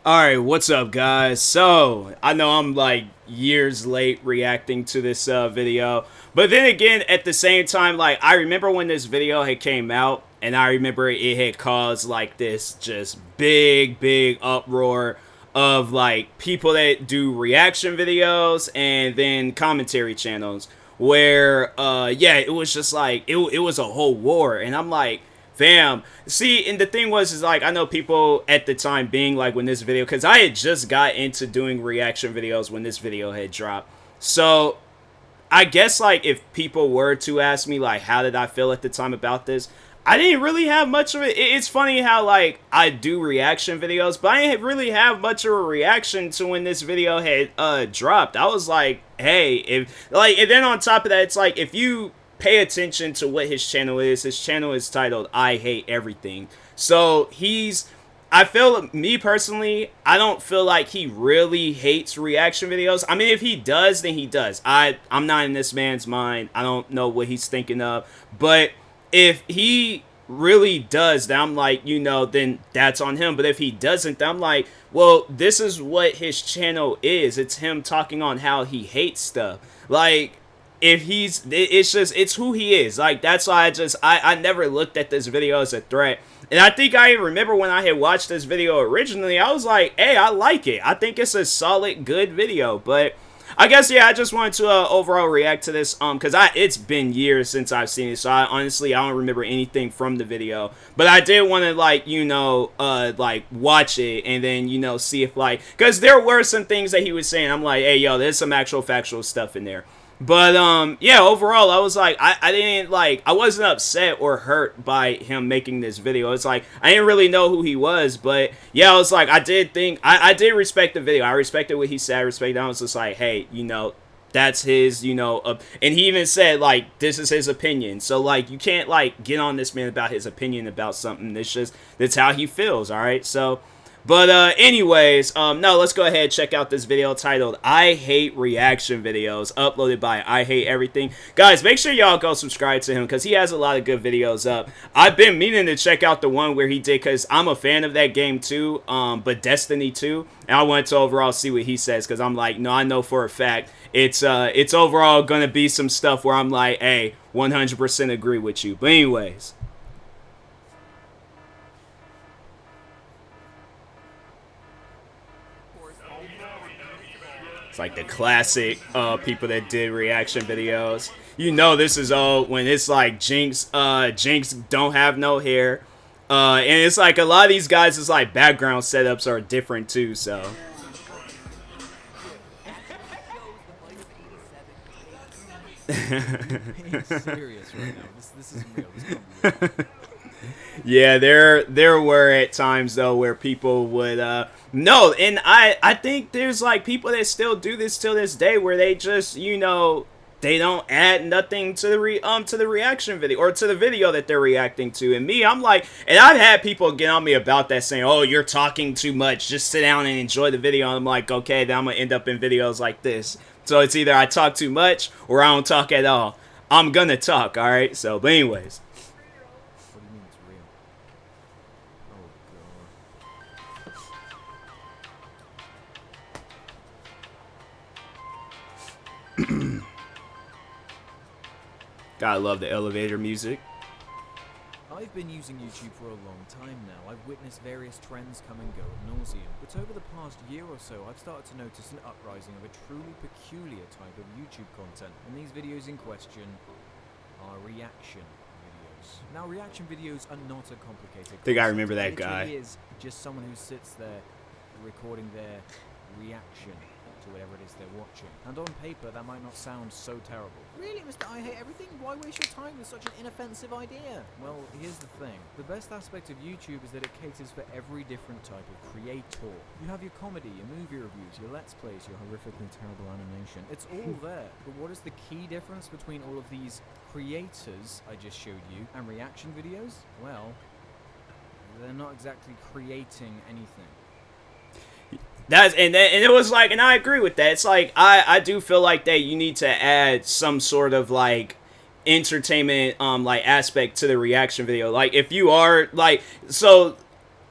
Alright, what's up guys? So, I know I'm like years late reacting to this video, but then again, at the same time, like, I remember when this video had came out, and I remember it had caused like this just big uproar of like people that do reaction videos and then commentary channels where yeah, it was just like it was a whole war, and I'm like, fam, see, and the thing was, is like, I know people at the time being like, when this video, because I had just got into doing reaction videos when this video had dropped. So, I guess, like, if people were to ask me, like, how did I feel at the time about this, I didn't really have much of it. It's funny how, like, I do reaction videos, but I didn't really have much of a reaction to when this video had dropped. I was like, hey, if, like, and then on top of that, it's like, if you pay attention to what his channel is titled I Hate Everything. So I feel, me personally, I don't feel like he really hates reaction videos. I mean, if he does, then he does. I'm not in this man's mind. I don't know what he's thinking of. But if he really does, then I'm like, then that's on him. But if he doesn't, then I'm like, well, this is what his channel is. It's him talking on how he hates stuff. Like, if it's who he is. Like, that's why I never looked at this video as a threat. And I think I remember when I had watched this video originally, I was like, hey, I like it. I think it's a solid, good video. But I guess, yeah, I just wanted to overall react to this, because it's been years since I've seen it, so I don't remember anything from the video. But I did want to, like, like, watch it, and then, see if, like, because there were some things that he was saying, I'm like, hey, yo, there's some actual factual stuff in there. But, yeah, overall, I was like, I didn't, like, I wasn't upset or hurt by him making this video. It's like, I didn't really know who he was, but, yeah, I was like, I did respect the video. I respected what he said. I respected, I was just like, hey, that's his, and he even said, like, this is his opinion. So, like, you can't, like, get on this man about his opinion about something. That's how he feels, all right? So, but anyways, no, let's go ahead and check out this video titled I Hate Reaction Videos, uploaded by I Hate Everything. Guys, make sure y'all go subscribe to him, because he has a lot of good videos up. I've been meaning to check out the one where he did, because I'm a fan of that game too, but Destiny 2, and I wanted to overall see what he says, because I'm like, no, I know for a fact it's overall gonna be some stuff where I'm like, hey, 100% agree with you. But anyways. It's like the classic people that did reaction videos. This is old when it's like Jinx don't have no hair. And it's like a lot of these guys, it's like background setups are different too, so. Serious right now. This isn't real. This can't be real. Yeah, there were at times though where people would no, and I think there's like people that still do this till this day where they just they don't add nothing to the reaction video or to the video that they're reacting to. And me, I'm like, and I've had people get on me about that, saying, oh, you're talking too much, just sit down and enjoy the video. And I'm like, okay, then I'm gonna end up in videos like this. So it's either I talk too much or I don't talk at all. I'm gonna talk, alright? So, but anyways. What do you mean it's real? Oh, God. Gotta love the elevator music. I've been using YouTube for a long time now. I've witnessed various trends come and go ad nauseum. But over the past year or so, I've started to notice an uprising of a truly peculiar type of YouTube content. And these videos in question are reaction videos. Now, reaction videos are not a complicated concept. I think I remember that guy. It is just someone who sits there recording their reaction to whatever it is they're watching. And on paper, that might not sound so terrible. Really, Mr. I Hate Everything? Why waste your time with such an inoffensive idea? Well, here's the thing. The best aspect of YouTube is that it caters for every different type of creator. You have your comedy, your movie reviews, your let's plays, your horrifically terrible animation. It's all there. But what is the key difference between all of these creators I just showed you and reaction videos? Well, they're not exactly creating anything. And it was like, and I agree with that. It's like, I do feel like that you need to add some sort of like entertainment like aspect to the reaction video. Like, if you are like, so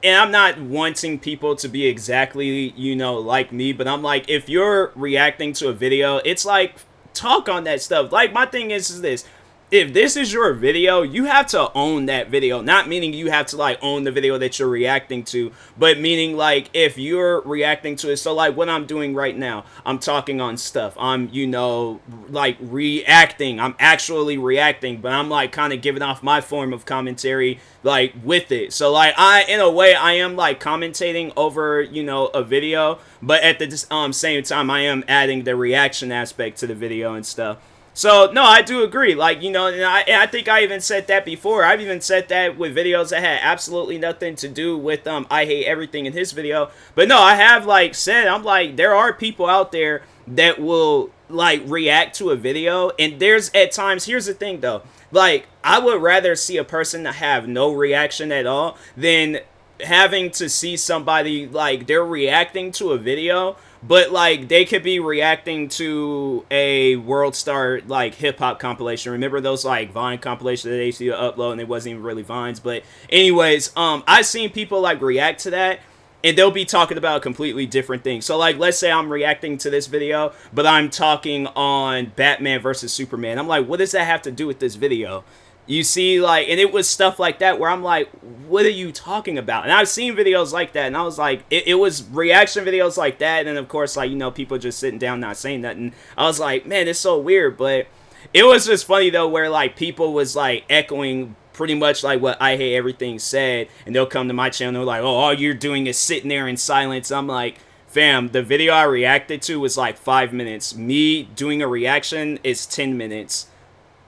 and I'm not wanting people to be exactly, you know, like me, but I'm like, if you're reacting to a video, it's like, talk on that stuff. Like, my thing is this. If this is your video, you have to own that video. Not meaning you have to like own the video that you're reacting to, but meaning like if you're reacting to it. So like what I'm doing right now, I'm talking on stuff. I'm, you know, like reacting. I'm actually reacting, but I'm like kind of giving off my form of commentary like with it. So like in a way, I am like commentating over, you know, a video, but at the same time, I am adding the reaction aspect to the video and stuff. So, no, I do agree. Like, you know, and I think I even said that before. I've even said that with videos that had absolutely nothing to do with I Hate Everything in his video. But no, I have, like, said, I'm like, there are people out there that will, like, react to a video. And there's, at times, here's the thing, though. Like, I would rather see a person have no reaction at all than having to see somebody, like, they're reacting to a video, but like they could be reacting to a world star like hip hop compilation. Remember those like Vine compilations that they used to upload and it wasn't even really Vines. But anyways, I've seen people like react to that and they'll be talking about a completely different thing. So like let's say I'm reacting to this video, but I'm talking on Batman versus Superman. I'm like, what does that have to do with this video? You see, like, and it was stuff like that where I'm like, what are you talking about? And I've seen videos like that, and I was like, it was reaction videos like that, and then, of course, like, you know, people just sitting down not saying nothing. I was like, man, it's so weird, but it was just funny, though, where, like, people was, like, echoing pretty much, like, what I Hate Everything said, and they'll come to my channel, and they're like, oh, all you're doing is sitting there in silence. I'm like, fam, the video I reacted to was, like, 5 minutes. Me doing a reaction is 10 minutes.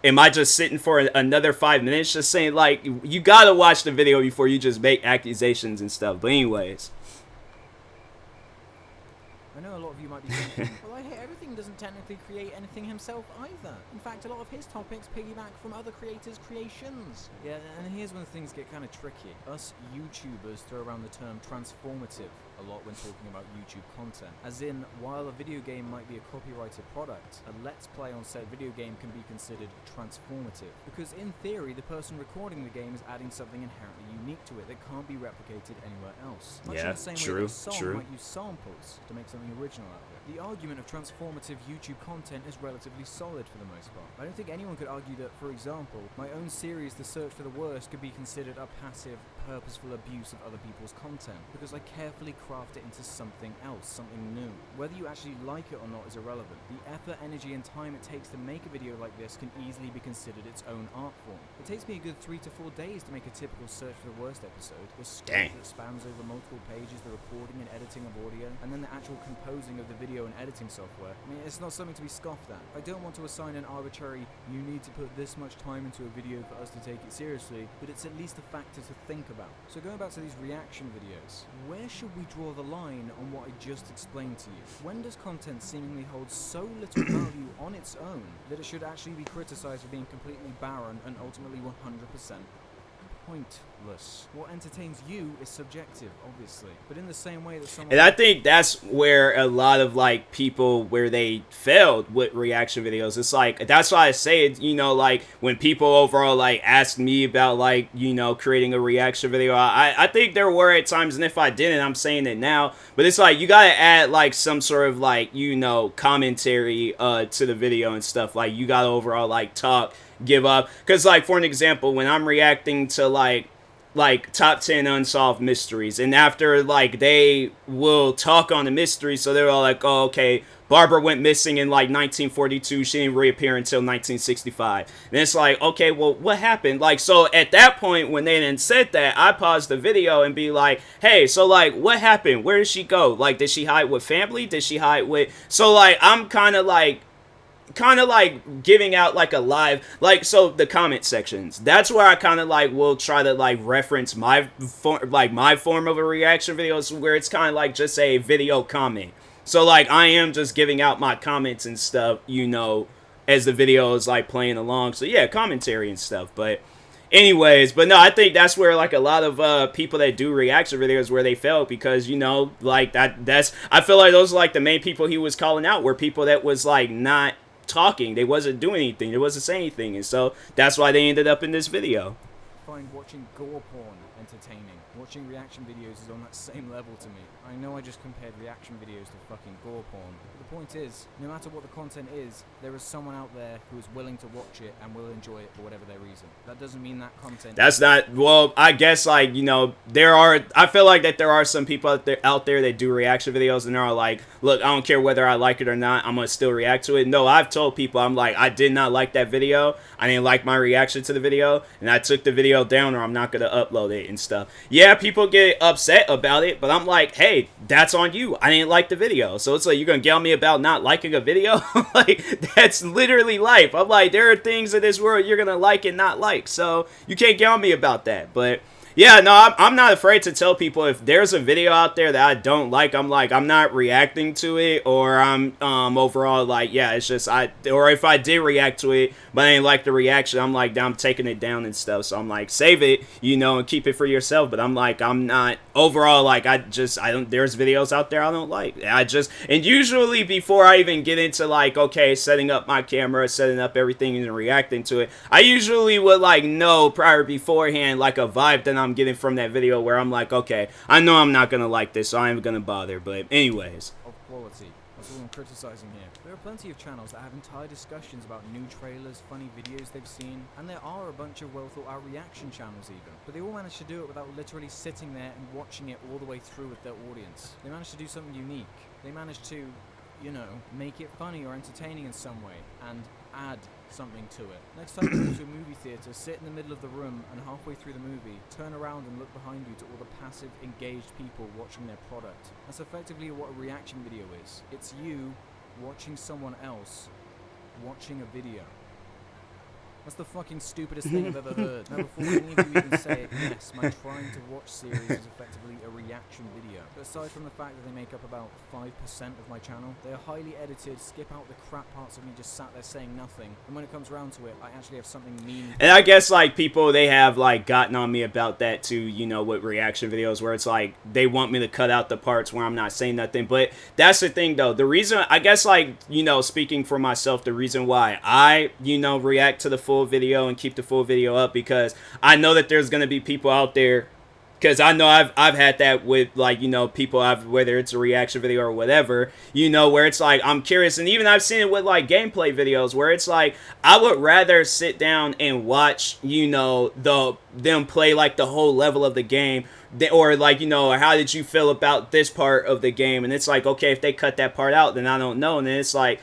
Am I just sitting for another 5 minutes just saying, like, you gotta watch the video before you just make accusations and stuff. But anyways. I know a lot of you might be thinking, well, I Hate Everything doesn't technically create anything himself either. In fact, a lot of his topics piggyback from other creators' creations. Yeah, and here's when things get kind of tricky. Us YouTubers throw around the term transformative a lot when talking about YouTube content. As in, while a video game might be a copyrighted product, a Let's Play on said video game can be considered transformative. Because in theory, the person recording the game is adding something inherently unique to it that can't be replicated anywhere else. Much in the same way that a song might use samples to make something original out of it. The argument of transformative YouTube content is relatively solid for the most part. I don't think anyone could argue that, for example, my own series, The Search for the Worst, could be considered a passive, purposeful abuse of other people's content, because I carefully craft it into something else, something new. Whether you actually like it or not is irrelevant. The effort, energy, and time it takes to make a video like this can easily be considered its own art form. It takes me a good 3 to 4 days to make a typical Search for the Worst episode, with script that spans over multiple pages, the recording and editing of audio, and then the actual composing of the video and editing software. I mean, it's not something to be scoffed at. I don't want to assign an arbitrary, you need to put this much time into a video for us to take it seriously, but it's at least a factor to think about. So going back to these reaction videos, where should we draw the line on what I just explained to you? When does content seemingly hold so little value on its own that it should actually be criticized for being completely barren and ultimately 100% pointless? What entertains you is subjective, obviously, but in the same way that someone... And I think that's where a lot of, like, people, where they failed with reaction videos. It's like, that's why I say it, you know, like, when people overall, like, asked me about, like, you know, creating a reaction video, I think there were at times, and if I didn't, I'm saying it now, but it's like, you gotta add, like, some sort of, like, you know, commentary to the video and stuff. Like, you gotta overall, like, talk, give up, because like for an example, when I'm reacting to like top 10 unsolved mysteries, and after like they will talk on the mystery, so they're all like, oh, okay, Barbara went missing in like 1942, she didn't reappear until 1965, and it's like, okay, well, what happened? Like, so at that point when they then said that, I paused the video and be like, hey, so like what happened? Where did she go? Like, did she hide with family? Did she hide with... So like I'm kind of like giving out like a live, like, so the comment sections, that's where I kind of like will try to like reference my form of a reaction video, where it's kind of like just a video comment. So like I am just giving out my comments and stuff, you know, as the video is like playing along. So yeah, commentary and stuff. But anyways, but no, I think that's where like a lot of people that do reaction videos, where they fail, because, you know, like that's I feel like those are like the main people he was calling out, were people that was like not talking, they wasn't doing anything, they wasn't saying anything, and so that's why they ended up in this video. Find watching gore porn entertaining. Watching reaction videos is on that same level to me. I know I just compared reaction videos to fucking gore porn, but the point is, no matter what the content is, there is someone out there who is willing to watch it and will enjoy it for whatever their reason. That doesn't mean that content... That's not, well, I guess, like, you know, I feel like that there are some people out there that do reaction videos and are like, look, I don't care whether I like it or not, I'm gonna still react to it. No, I've told people, I'm like, I did not like that video, I didn't like my reaction to the video, and I took the video down, or I'm not gonna upload it and stuff. Yeah, people get upset about it, but I'm like, hey, that's on you. I didn't like the video. So it's like, you're gonna yell at me about not liking a video? Like, that's literally life. I'm like, there are things in this world you're gonna like and not like, so you can't yell at me about that. But yeah, no, I'm not afraid to tell people if there's a video out there that I don't like, I'm like, I'm not reacting to it, or I'm overall like, yeah, it's just, or if I did react to it, but I didn't like the reaction, I'm like, I'm taking it down and stuff. So I'm like, save it, you know, and keep it for yourself. But I'm like, I'm not, overall, like, I don't, there's videos out there I don't like. And usually before I even get into like, okay, setting up my camera, setting up everything and reacting to it, I usually would like know beforehand, like a vibe that I'm getting from that video where I'm like, okay, I know I'm not gonna like this, so I ain't gonna bother. But anyways, of quality. That's all I'm criticizing here. There are plenty of channels that have entire discussions about new trailers, funny videos they've seen, and there are a bunch of well thought out reaction channels even. But they all manage to do it without literally sitting there and watching it all the way through with their audience. They manage to do something unique. They manage to, you know, make it funny or entertaining in some way, and add something to it. Next time you go to a movie theater, sit in the middle of the room, and halfway through the movie, turn around and look behind you to all the passive, engaged people watching their product. That's effectively what a reaction video is. It's you watching someone else watching a video. That's the fucking stupidest thing I've ever heard. Now, before any of you even say it, yes, my trying to watch series is effectively a reaction video. But aside from the fact that they make up about 5% of my channel, they are highly edited, skip out the crap parts of me just sat there saying nothing, and when it comes around to it, I actually have something meaningful. And I guess, like, people, they have, like, gotten on me about that, too, you know, with reaction videos, where it's, like, they want me to cut out the parts where I'm not saying nothing. But that's the thing, though. The reason, I guess, like, you know, speaking for myself, the reason why I, you know, react to the full video and keep the full video up, because I know that there's going to be people out there, because I know I've had that with, like, you know, people, whether it's a reaction video or whatever, you know, where it's like, I'm curious, and even I've seen it with, like, gameplay videos, where it's like, I would rather sit down and watch, you know, them play, like, the whole level of the game, or, like, you know, how did you feel about this part of the game, and it's like, okay, if they cut that part out, then I don't know, and then it's like,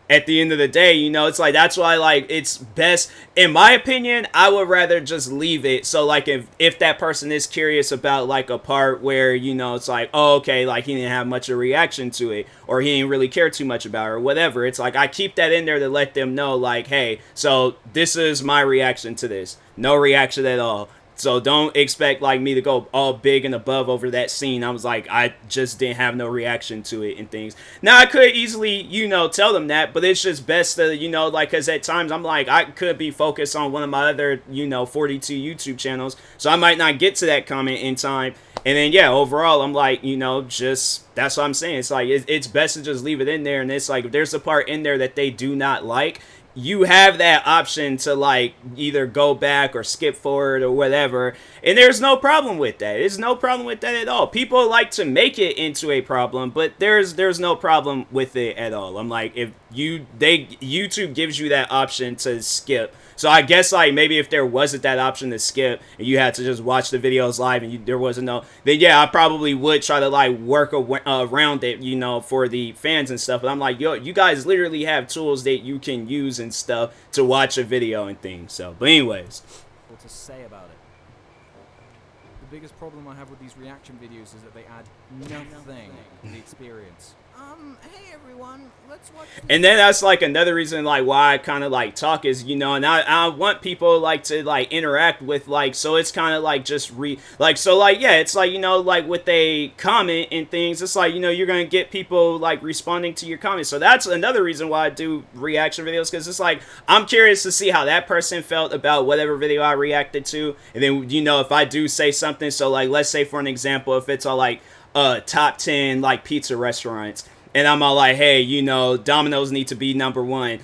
at the end of the day, you know, it's like, that's why, like, it's best, in my opinion, I would rather just leave it. So, like, if that person is curious about, like, a part where, you know, it's like, oh, okay, like, he didn't have much of a reaction to it, or he didn't really care too much about it, or whatever, it's like, I keep that in there to let them know, like, hey, so this is my reaction to this. No reaction at all. So don't expect, like, me to go all big and above over that scene. I was like, I just didn't have no reaction to it and things. Now, I could easily, you know, tell them that, but it's just best to, you know, like, because at times I'm like, I could be focused on one of my other, you know, 42 YouTube channels, so I might not get to that comment in time. And then, yeah, overall, I'm like, you know, just, that's what I'm saying. It's like, it's best to just leave it in there. And it's like, if there's a part in there that they do not like, you have that option to, like, either go back or skip forward or whatever, and there's no problem with that. There's no problem with that at all. People like to make it into a problem, but there's no problem with it at all. I'm like, if YouTube gives you that option to skip. So I guess, like, maybe if there wasn't that option to skip and you had to just watch the videos live and there wasn't no, then yeah, I probably would try to, like, work around it, you know, for the fans and stuff. But I'm like, yo, you guys literally have tools that you can use and stuff to watch a video and things. So, but anyways. What to say about it? The biggest problem I have with these reaction videos is that they add nothing to the experience. Hey everyone, let's watch. And then that's, like, another reason, like, why I kind of, like, talk is, you know, and I want people, like, to, like, interact with, like, so it's kind of, like, just so, like, yeah, it's like, you know, like, with a comment and things, it's like, you know, you're gonna get people, like, responding to your comments. So that's another reason why I do reaction videos, because it's like, I'm curious to see how that person felt about whatever video I reacted to. And then, you know, if I do say something, so, like, let's say for an example, if it's all, like, top 10, like, pizza restaurants, and I'm all like, hey, you know, Domino's need to be number one.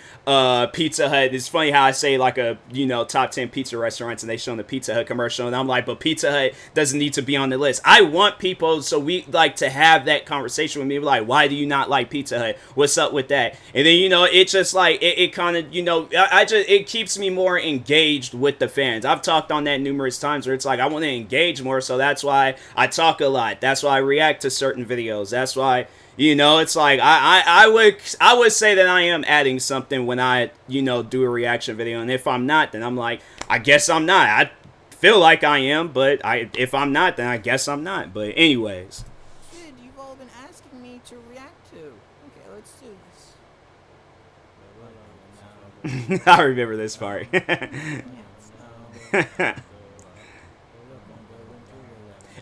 Pizza Hut. It's funny how I say like a, you know, top 10 pizza restaurants, and they show the Pizza Hut commercial, and I'm like, but Pizza Hut doesn't need to be on the list. I want people, so we like to have that conversation with me, like, why do you not like Pizza Hut? What's up with that? And then, you know, it just like it kind of, you know, I just, it keeps me more engaged with the fans. I've talked on that numerous times where it's like I want to engage more, so that's why I talk a lot. That's why I react to certain videos. That's why, you know, it's like I would say that I am adding something when I, you know, do a reaction video, and if I'm not, then I'm like, I guess I'm not. I feel like I am, but if I'm not, then I guess I'm not. But anyways, Kid, you've all been asking me to react to. Okay, let's do this. I remember this part.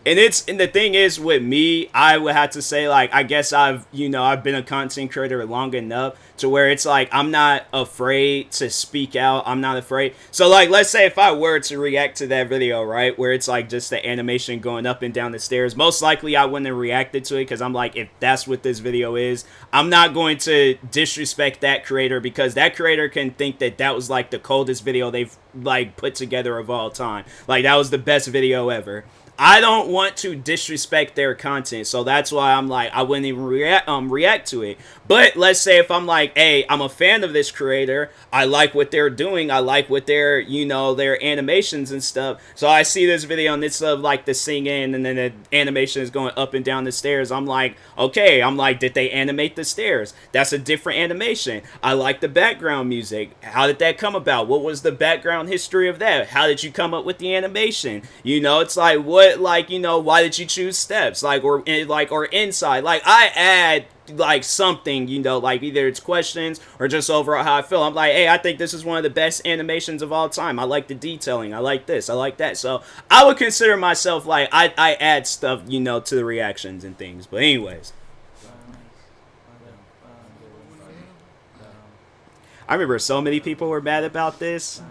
And the thing is with me, I would have to say, like, I guess I've been a content creator long enough to where it's like I'm not afraid to speak out. I'm not afraid. So like, let's say if I were to react to that video, right, where it's like just the animation going up and down the stairs, most likely I wouldn't have reacted to it, because I'm like, if that's what this video is, I'm not going to disrespect that creator, because that creator can think that that was like the coldest video they've like put together of all time. Like, that was the best video ever. I don't want to disrespect their content, so that's why I'm like, I wouldn't even react to it. But let's say if I'm like, hey, I'm a fan of this creator, I like what they're doing, I like what their, you know, their animations and stuff, so I see this video and it's of like the singing and then the animation is going up and down the stairs. I'm like, okay, I'm like, did they animate the stairs? That's a different animation. I like the background music. How did that come about? What was the background history of that? How did you come up with the animation? You know, it's like, what, like, you know, why did you choose steps, like, or inside, like, I add like something, you know, like either it's questions or just overall how I feel. I'm like, hey, I think this is one of the best animations of all time. I like the detailing, I like this, I like that. So I would consider myself like, I add stuff, you know, to the reactions and things. But anyways, I remember so many people were mad about this.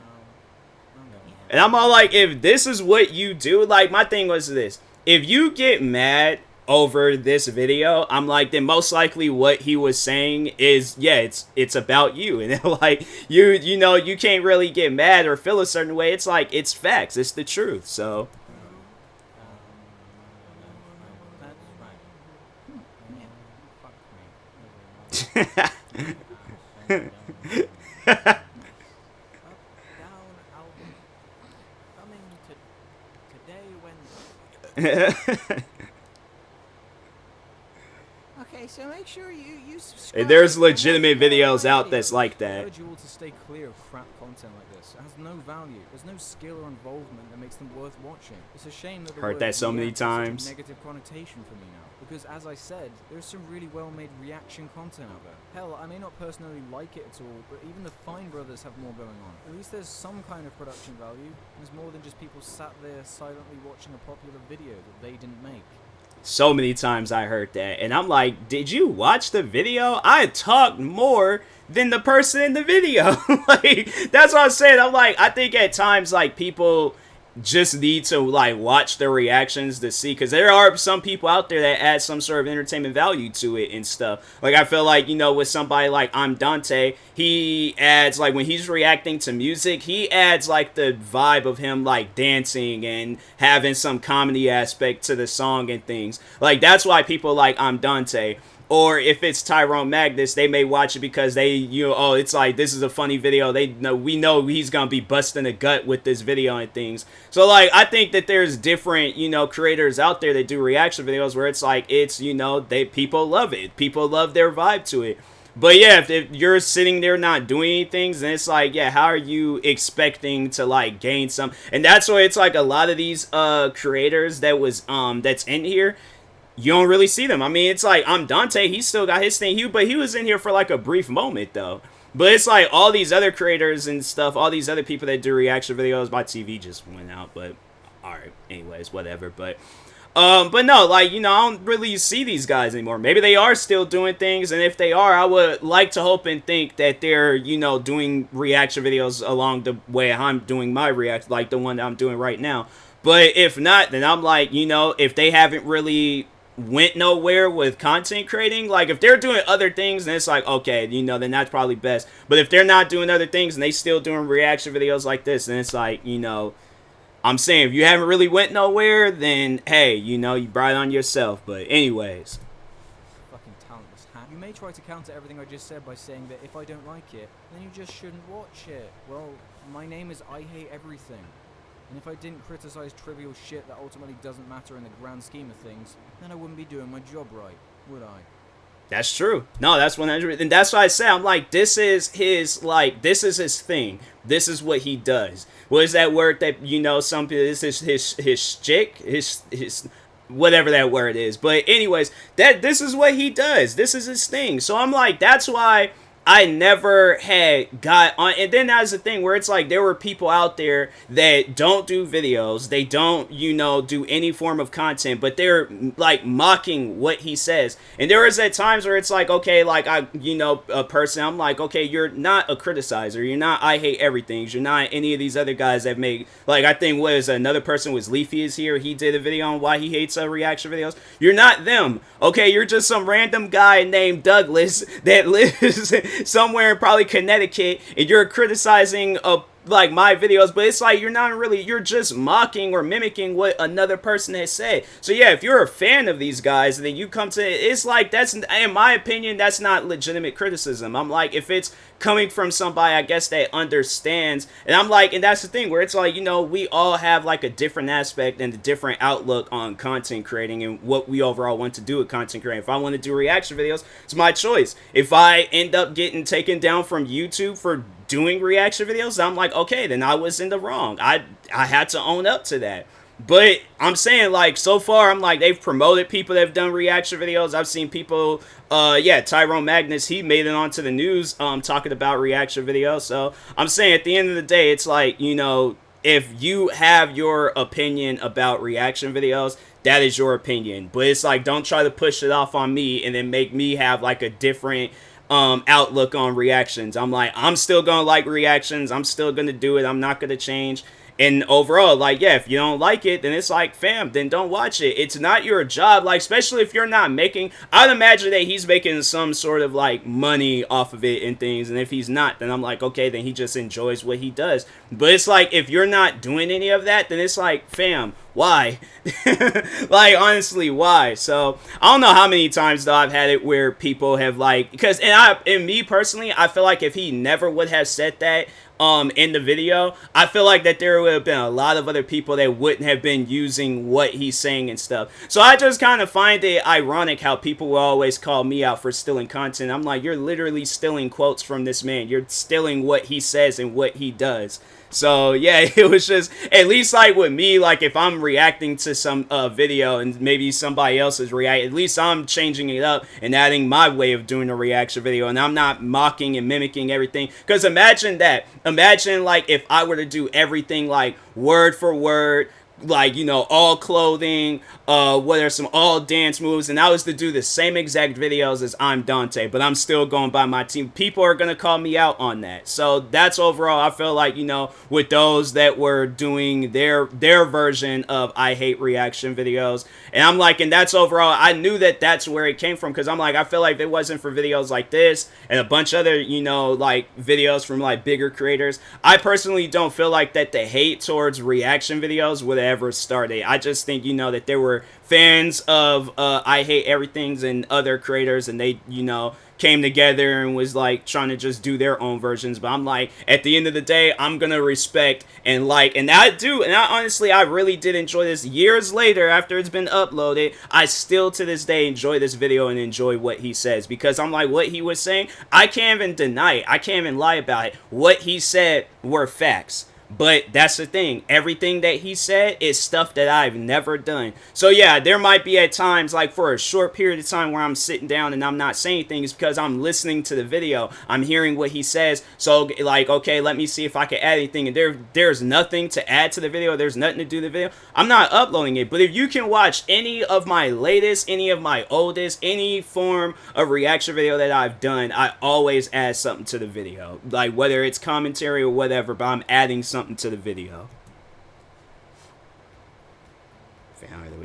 And I'm all like, if this is what you do, like, my thing was this. If you get mad over this video, I'm like, then most likely what he was saying is, yeah, it's about you. And like, you know, you can't really get mad or feel a certain way. It's like, it's facts. It's the truth. So. Okay, so make sure you Hey, there's legitimate videos out that's like that. I urge you all to stay clear of crap content like this. It has no value. There's no skill or involvement that makes them worth watching. It's a shame that the Heard word that so many react has such a times. negative connotation for me now. Because as I said, there's some really well-made reaction content out there. Hell, I may not personally like it at all, but even the Fine Brothers have more going on. At least there's some kind of production value. There's more than just people sat there silently watching a popular video that they didn't make. So many times I heard that, and I'm like, did you watch the video? I talked more than the person in the video. Like, that's what I'm saying. I'm like, I think at times, like, people just need to like watch the reactions to see, because there are some people out there that add some sort of entertainment value to it and stuff. Like, I feel like, you know, with somebody like I'm Dante, he adds, like, when he's reacting to music, he adds like the vibe of him like dancing and having some comedy aspect to the song and things. Like, that's why people like I'm Dante. Or if it's Tyrone Magnus, they may watch it because they, you know, oh, it's like, this is a funny video. They know, we know he's going to be busting a gut with this video and things. So, like, I think that there's different, you know, creators out there that do reaction videos where it's like, it's, you know, people love it. People love their vibe to it. But yeah, if you're sitting there not doing anything, then it's like, yeah, how are you expecting to like gain some? And that's why it's like a lot of these creators that's in here, you don't really see them. I mean, it's like, I'm Dante, he still got his thing, but he was in here for like a brief moment though. But it's like all these other creators and stuff, all these other people that do reaction videos. My TV just went out, but alright, anyways, whatever. But no, like, you know, I don't really see these guys anymore. Maybe they are still doing things, and if they are, I would like to hope and think that they're, you know, doing reaction videos along the way I'm doing my react, like the one that I'm doing right now. But if not, then I'm like, you know, if they haven't really went nowhere with content creating. Like, if they're doing other things, then it's like, okay, you know, then that's probably best. But if they're not doing other things and they still doing reaction videos like this, then it's like, you know, I'm saying if you haven't really went nowhere, then hey, you know, you brought it on yourself. But anyways, Fucking talentless hack. You may try to counter everything I just said by saying that if I don't like it, then you just shouldn't watch it. Well, my name is I Hate Everything. And if I didn't criticize trivial shit that ultimately doesn't matter in the grand scheme of things, then I wouldn't be doing my job right, would I? that's true. No, that's 100. And that's why I say, I'm like, this is his, like, this is his thing. This is what he does. What is that word that, you know, some people, this is his shtick, his whatever that word is. But anyways, this is what he does. This is his thing. So I'm like, that's why I never had got on. And then that's the thing where it's like there were people out there that don't do videos, they don't, you know, do any form of content, but they're like mocking what he says. And there is at times where it's like, okay, like I, you know, a person, I'm like, okay, you're not a criticizer, you're not I Hate Everything, you're not any of these other guys that make, like, I think was another person was Leafy is here, he did a video on why he hates reaction videos. You're not them, okay? You're just some random guy named Douglas that lives somewhere in probably Connecticut, and you're criticizing like my videos, but it's like you're not really, you're just mocking or mimicking what another person has said. So yeah, if you're a fan of these guys, then you come to, it's like, that's, in my opinion, that's not legitimate criticism. I'm like, if it's coming from somebody, I guess, that understands, and I'm like, and that's the thing where it's like, you know, we all have like a different aspect and a different outlook on content creating and what we overall want to do with content creating. If I want to do reaction videos, it's my choice. If I end up getting taken down from YouTube for doing reaction videos, I'm like, okay, then I was in the wrong. I had to own up to that. But I'm saying, like, so far, I'm like, they've promoted people that have done reaction videos. I've seen people, yeah, Tyrone Magnus, he made it onto the news talking about reaction videos. So I'm saying at the end of the day, it's like, you know, if you have your opinion about reaction videos, that is your opinion. But it's like, don't try to push it off on me and then make me have like a different outlook on reactions. I'm like, I'm still gonna like reactions, I'm still gonna do it, I'm not gonna change. And overall, like, yeah, if you don't like it, then it's like, fam, then don't watch it. It's not your job, like, especially if you're not making, I'd imagine that he's making some sort of like money off of it and things, and if he's not, then I'm like, okay, then he just enjoys what he does. But it's like, if you're not doing any of that, then it's like, fam, why? Like, honestly, why? So I don't know how many times though I've had it where people have like, because, and me personally, I feel like if he never would have said that in the video, I feel like that there would have been a lot of other people that wouldn't have been using what he's saying and stuff. So I just kind of find it ironic how people will always call me out for stealing content. I'm like, you're literally stealing quotes from this man. You're stealing what he says and what he does. So yeah, it was just, at least like with me, like if I'm reacting to some video and maybe somebody else is reacting, at least I'm changing it up and adding my way of doing a reaction video, and I'm not mocking and mimicking everything. Because imagine that, imagine like if I were to do everything like word for word, like, you know, all clothing, what are some all dance moves, and I was to do the same exact videos as I'm Dante, but I'm still going by my team, people are gonna call me out on that. So that's overall, I feel like, you know, with those that were doing their version of I Hate reaction videos, and I'm like, and that's overall, I knew that that's where it came from, because I'm like, I feel like if it wasn't for videos like this and a bunch of other, you know, like videos from like bigger creators, I personally don't feel like that the hate towards reaction videos would ever started. I just think, you know, that there were fans of I Hate Everything's and other creators, and they, you know, came together and was like trying to just do their own versions. But I'm like, at the end of the day, I'm gonna respect and like, and I do, and I honestly, I really did enjoy this. Years later, after it's been uploaded, I still to this day enjoy this video and enjoy what he says, because I'm like, what he was saying, I can't even deny it, I can't even lie about it. What he said were facts. But that's the thing, everything that he said is stuff that I've never done. So yeah, there might be at times, like for a short period of time, where I'm sitting down and I'm not saying things because I'm listening to the video, I'm hearing what he says. So like, okay, let me see if I can add anything, and there's nothing to add to the video, there's nothing to do to the video, I'm not uploading it. But if you can watch any of my latest, any of my oldest, any form of reaction video that I've done, I always add something to the video, like whether it's commentary or whatever, but I'm adding something to the video.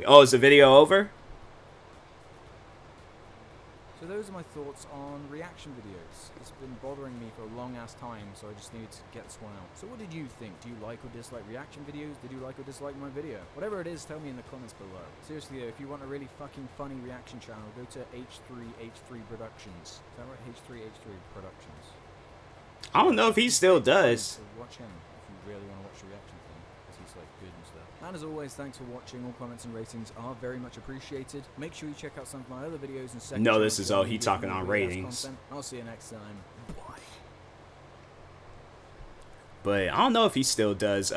Oh, is the video over? So those are my thoughts on reaction videos. It's been bothering me for a long ass time, so I just needed to get this one out. So what did you think? Do you like or dislike reaction videos? Did you like or dislike my video? Whatever it is, tell me in the comments below. Seriously though, if you want a really fucking funny reaction channel, go to H3H3 Productions. Is that right? H3H3 Productions. I don't know if he still does. So watch him if you really want to watch the reaction thing, because he's like good and stuff. And as always, thanks for watching. All comments and ratings are very much appreciated. Make sure you check out some of my other videos and second. No, this is he talking on ratings. Content. I'll see you next time. Bye. But I don't know if he still does.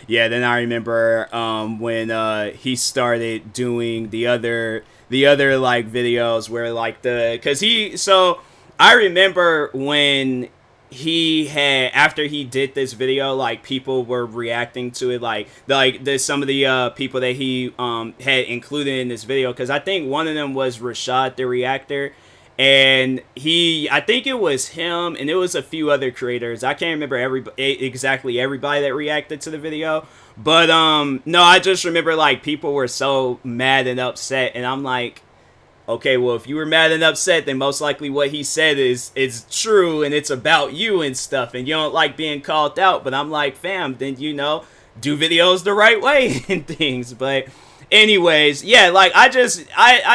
Yeah, then I remember when he started doing the other like videos where like I remember when he had, after he did this video, like people were reacting to it, like some of the people that he had included in this video, because I think one of them was Rashad the Reactor, and I think it was him, and it was a few other creators. I can't remember exactly everybody that reacted to the video, but no, I just remember like people were so mad and upset, and I'm like, okay, well, if you were mad and upset, then most likely what he said is true, and it's about you and stuff, and you don't like being called out. But I'm like, fam, then, you know, do videos the right way and things. But anyways, yeah, like, I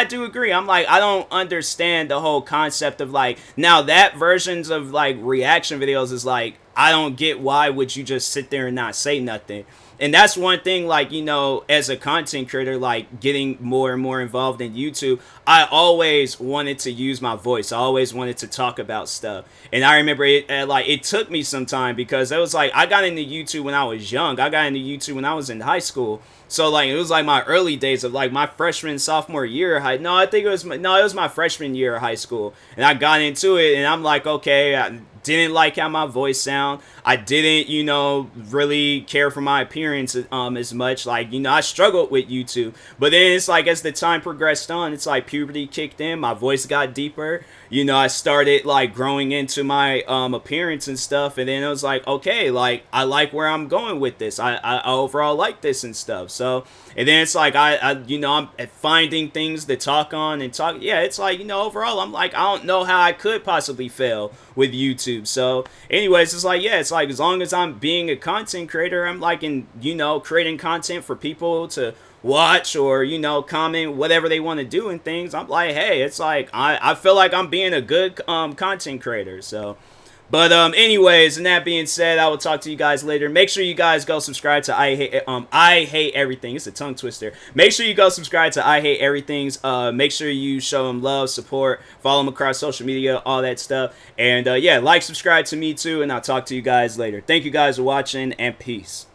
do agree. I'm like, I don't understand the whole concept of, like, now that versions of, like, reaction videos is like, I don't get why would you just sit there and not say nothing. And that's one thing, like, you know, as a content creator, like, getting more and more involved in YouTube, I always wanted to use my voice. I always wanted to talk about stuff. And I remember it took me some time, because it was like, I got into YouTube when I was young. I got into YouTube when I was in high school. So, like, it was like my early days of, like, my freshman, sophomore year of it was my freshman year of high school. And I got into it, and I'm like, okay, I didn't like how my voice sound. I didn't, you know, really care for my appearance as much. Like, you know, I struggled with YouTube. But then it's like, as the time progressed on, it's like puberty kicked in. My voice got deeper. You know, I started, like, growing into my appearance and stuff. And then it was like, okay, like, I like where I'm going with this. I overall like this and stuff. So, and then it's like, you know, I'm finding things to talk on and talk. Yeah, it's like, you know, overall, I'm like, I don't know how I could possibly fail with YouTube. So, anyways, it's like, yeah, it's like, as long as I'm being a content creator, I'm like, you know, creating content for people to watch or, you know, comment, whatever they want to do and things. I'm like, hey, it's like, I feel like I'm being a good content creator. So, but anyways, and that being said, I will talk to you guys later. Make sure you guys go subscribe to I Hate Everything. It's a tongue twister. Make sure you go subscribe to I Hate Everything's. Make sure you show them love, support, follow them across social media, all that stuff. And yeah, like, subscribe to me too, and I'll talk to you guys later. Thank you guys for watching, and peace.